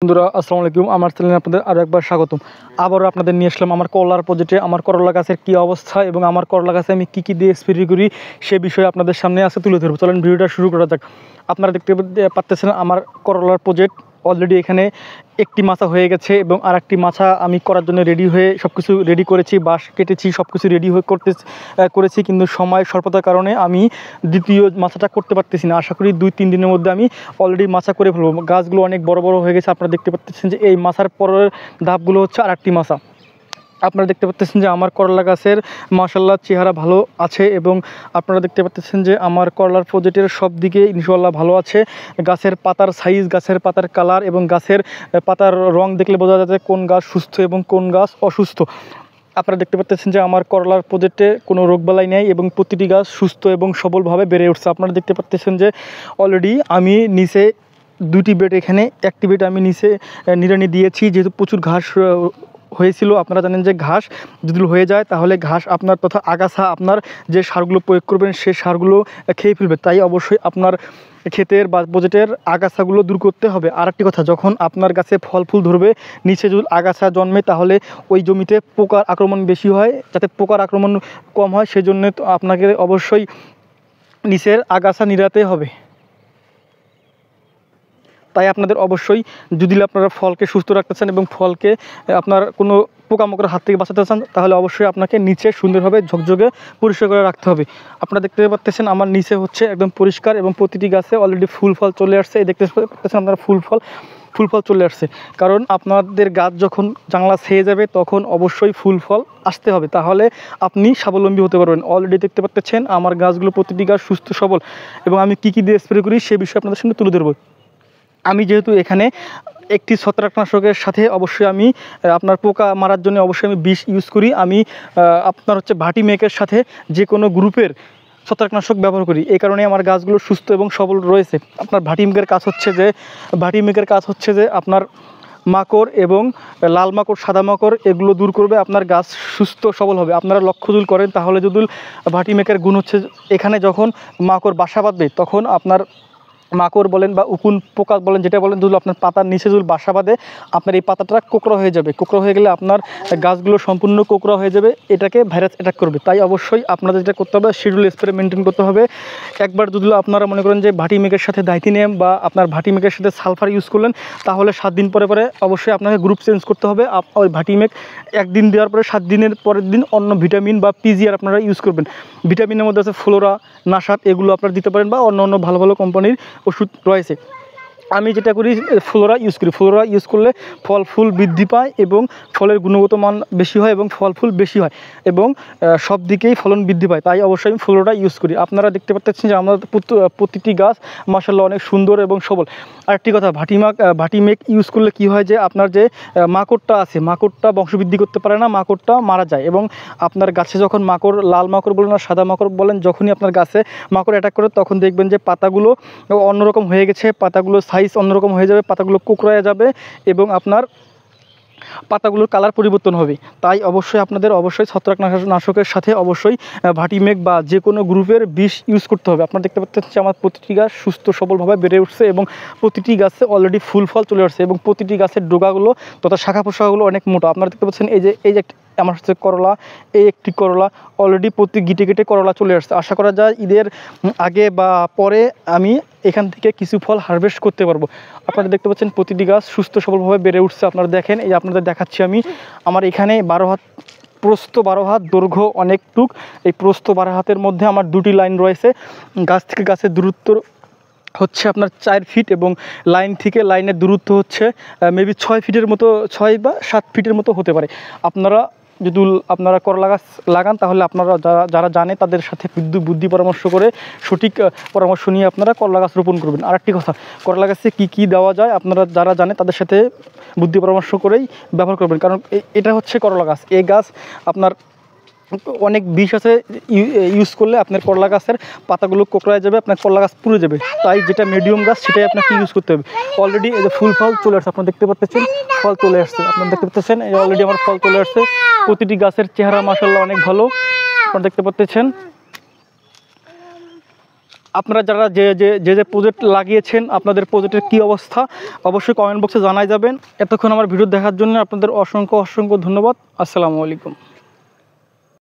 বন্ধুরা আসসালামু আলাইকুম। আমার চ্যানেলে আপনাদের আরও একবার স্বাগতম। আবারও আপনাদের নিয়ে আসলাম আমার করলার প্রজেক্টে আমার করলা গাছের কী অবস্থা এবং আমার করলা গাছে আমি কী দিয়ে স্প্রে করি সে বিষয়ে আপনাদের সামনে আজকে তুলে ধরবো। চলেন ভিডিওটা শুরু করা যাক। আপনারা দেখতে পাচ্ছেন আমার করলার প্রজেক্ট অলরেডি এখানে একটি মাছা হয়ে গেছে এবং আর একটি মাছা আমি করার জন্য রেডি হয়ে সব কিছু রেডি করেছি, বাঁশ কেটেছি, সব কিছু রেডি হয়ে করেছি, কিন্তু সময় স্বল্পতার কারণে আমি দ্বিতীয় মাছাটা করতে পারতেছি না। আশা করি 2-3 দিনের মধ্যে আমি অলরেডি মাছা করে ফেলবো। গাছগুলো অনেক বড় বড় হয়ে গেছে। আপনারা দেখতে পাচ্ছেন যে এই মাছার পরের ধাপগুলো হচ্ছে আর একটি মাছা। আপনারা দেখতে পাচ্ছেন যে আমার করলা গাছের মাশাআল্লাহ চেহারা ভালো আছে এবং আপনারা দেখতে পাচ্ছেন যে আমার করলার প্রজেক্টের সব দিকে ইনশাআল্লাহ ভালো আছে। গাছের পাতার সাইজ, গাছের পাতার কালার এবং গাছের পাতার রং দেখলে বোঝা যাচ্ছে কোন গাছ সুস্থ এবং কোন গাছ অসুস্থ। আপনারা দেখতে পাচ্ছেন যে আমার করলার প্রজেক্টে কোনো রোগবালাই নেই এবং প্রতিটি গাছ সুস্থ এবং সবলভাবে বেড়ে উঠছে। আপনারা দেখতে পাচ্ছেন যে অলরেডি আমি নিচে 2টি বেড, এখানে একটি বেড আমি নিচে নিড়ানি দিয়েছি, যেহেতু প্রচুর ঘাস হয়েছিল। আপনারা জানেন যে ঘাস যদি হয়ে যায় তাহলে ঘাস আপনার তথা আগাছা আপনার যে সারগুলো প্রয়োগ করবেন সেই সারগুলো খেয়ে ফেলবে। তাই অবশ্যই আপনার ক্ষেতের বা প্রজেক্টের আগাছাগুলো দূর করতে হবে। আর একটি কথা, যখন আপনার গাছে ফল ফুল ধরবে নিচে যদি আগাছা জন্মে তাহলে ওই জমিতে পোকার আক্রমণ বেশি হয়। যাতে পোকার আক্রমণ কম হয় সেজন্য তো আপনাকে অবশ্যই নিচের আগাছা নিড়াতে হবে। তাই আপনাদের অবশ্যই যদি আপনারা ফলকে সুস্থ রাখতে চান এবং ফলকে আপনার কোনো পোকামাকড়ের হাত থেকে বাঁচাতে চান তাহলে অবশ্যই আপনাকে নিচে সুন্দরভাবে ঝকঝকে পরিষ্কার করে রাখতে হবে। আপনারা দেখতে পাচ্ছেন আমার নিচে হচ্ছে একদম পরিষ্কার এবং প্রতিটি গাছে অলরেডি ফুল ফল চলে আসছে। দেখতে পাচ্ছেন আপনারা ফুল ফল চলে আসছে, কারণ আপনাদের গাছ যখন জাংলা ছেয়ে যাবে তখন অবশ্যই ফুল ফল আসতে হবে, তাহলে আপনি স্বাবলম্বী হতে পারবেন। অলরেডি দেখতে পাচ্ছেন আমার গাছগুলো প্রতিটি গাছ সুস্থ সবল এবং আমি কী দিয়ে স্প্রে করি সে বিষয়ে আপনাদের সামনে তুলে ধরবো। আমি যেহেতু এখানে একটি ছত্রাকনাশকের সাথে অবশ্যই আমি আপনার পোকা মারার জন্য অবশ্যই আমি বিষ ইউজ করি। আমি আপনার হচ্ছে ভাটিমেকের সাথে যে কোনো গ্রুপের ছত্রাকনাশক ব্যবহার করি। এই কারণে আমার গাছগুলো সুস্থ এবং সবল রয়েছে। আপনার ভাটিমেকের কাজ হচ্ছে যে আপনার মাকড় এবং লাল মাকড়, সাদা মাকড় এগুলো দূর করবে, আপনার গাছ সুস্থ সবল হবে। আপনারা লক্ষ্য যদি করেন তাহলে যদি ভাটিমেকের গুণ হচ্ছে এখানে যখন মাকড় বাসা বাঁধবে তখন আপনার মাকড় বলেন বা উকুন পোকা বলেন, যেটা বলেন, যদি আপনার পাতার নিচে যদি বাসা বাঁধে আপনার এই পাতাটা কোঁকড়া হয়ে যাবে। কোঁকড়া হয়ে গেলে আপনার গাছগুলো সম্পূর্ণ কোঁকড়া হয়ে যাবে, এটাকে ভাইরাস অ্যাটাক করবে। তাই অবশ্যই আপনাদের যেটা করতে হবে শিডিউল স্প্রে মেনটেন করতে হবে। একবার যদি আপনারা মনে করেন যে ভাটিমেকের সাথে ডাইথিনিয়াম বা আপনার ভাটিমেকের সাথে সালফার ইউজ করলেন তাহলে 7 দিন পরে অবশ্যই আপনাকে গ্রুপ চেঞ্জ করতে হবে। ওই ভাটিমেক 1 দিন দেওয়ার পরে 7 দিনের পরের দিন অন্য ভিটামিন বা পিজিআর আপনারা ইউজ করবেন। ভিটামিনের মধ্যে আছে ফ্লোরা, নাসাত, এগুলো আপনারা দিতে পারেন বা অন্য ভালো ভালো কোম্পানির ওষুধ রয়েছে। আমি যেটা করি ফ্লোরা ইউজ করি। ফ্লোরা ইউজ করলে ফল ফুল বৃদ্ধি পায় এবং ফলের গুণগত মান বেশি হয় এবং ফল ফুল বেশি হয় এবং সব দিকেই ফলন বৃদ্ধি পায়। তাই অবশ্যই আমি ফ্লোরা ইউজ করি। আপনারা দেখতে পাচ্ছেন যে আমাদের প্রতিটি গাছ মাশাআল্লাহ অনেক সুন্দর এবং সবল। আরেকটি কথা, ভাটিমেক ইউজ করলে কি হয় যে আপনার যে মাকড়টা আছে, মাকড়টা বংশবৃদ্ধি করতে পারে না, মাকড়টা মারা যায় এবং আপনার গাছে যখন মাকড়, লাল মাকড় বলেন আর সাদা মাকড় বলেন, যখনই আপনার গাছে মাকড় অ্যাটাক করে তখন দেখবেন যে পাতাগুলো অন্যরকম হয়ে গেছে, পাতাগুলো সাইজ অন্যরকম হয়ে যাবে, পাতাগুলো কুকড়ায় যাবে এবং আপনার পাতাগুলোর কালার পরিবর্তন হবে। তাই অবশ্যই আপনাদের ছত্রাকনাশকের সাথে অবশ্যই ভাটিমেক বা যে কোনো গ্রুপের বিষ ইউজ করতে হবে। আপনারা দেখতে পাচ্ছেন যে আমার প্রতিটি গাছ সুস্থ সবলভাবে বেড়ে উঠছে এবং প্রতিটি গাছে অলরেডি ফুল ফল চলে আসছে এবং প্রতিটি গাছের ডোগাগুলো তথা শাখা প্রশাখাগুলো অনেক মোটা। আপনারা দেখতে পাচ্ছেন এই যে আমার হচ্ছে করলা, এই একটি করলা অলরেডি প্রতি গিটে করলা চলে আসছে। আশা করা যায় ঈদের আগে বা পরে আমি এখান থেকে কিছু ফল হারভেস্ট করতে পারবো। আপনারা দেখতে পাচ্ছেন প্রতিটি গাছ সুস্থ সবলভাবে বেড়ে উঠছে। আপনারা দেখেন, এই আপনাদের দেখাচ্ছি আমি, আমার এখানে 12 হাত প্রস্থ, 12 হাত দৈর্ঘ্য অনেকটুক। এই প্রস্থ 12 হাতের মধ্যে আমার 2টি লাইন রয়েছে। গাছ থেকে গাছের দূরত্ব হচ্ছে আপনার 4 ফিট এবং লাইন থেকে লাইনের দূরত্ব হচ্ছে মেবি 6 ফিটের মতো, 6 বা 7 ফিটের মতো হতে পারে। যদি আপনারা করলা গাছ লাগান তাহলে আপনারা যারা জানে তাদের সাথে বুদ্ধি পরামর্শ করে সঠিক পরামর্শ নিয়ে আপনারা করলা গাছ রোপণ করবেন। আরেকটি কথা, করলা গাছে কী দেওয়া যায় আপনারা যারা জানে তাদের সাথে বুদ্ধি পরামর্শ করেই ব্যবহার করবেন, কারণ এটা হচ্ছে করলা গাছ। এই গাছ আপনার অনেক বিষ আছে, ইউজ করলে আপনার করলা গাছের পাতাগুলো কোঁকড়ায় যাবে, আপনার করলা গাছ পুড়ে যাবে। তাই যেটা মিডিয়াম গাছ সেটাই আপনাকে ইউজ করতে হবে। অলরেডি এই যে ফুল ফল চলে আসছে, আপনারা দেখতে পাচ্ছেন ফল চলে আসছে। আপনারা দেখতে পাচ্ছেন এই অলরেডি আমার ফল চলে আসছে। প্রতিটি গাছের চেহারা মাশাআল্লাহ অনেক ভালো, আপনারা দেখতে পাচ্ছেন। আপনারা যারা যে যে যে যে প্রজেক্ট লাগিয়েছেন আপনাদের প্রজেক্টের কী অবস্থা অবশ্যই কমেন্ট বক্সে জানাই যাবেন। এতক্ষণ আমার ভিডিও দেখার জন্য আপনাদের অসংখ্য অসংখ্য ধন্যবাদ। আসসালামু আলাইকুম।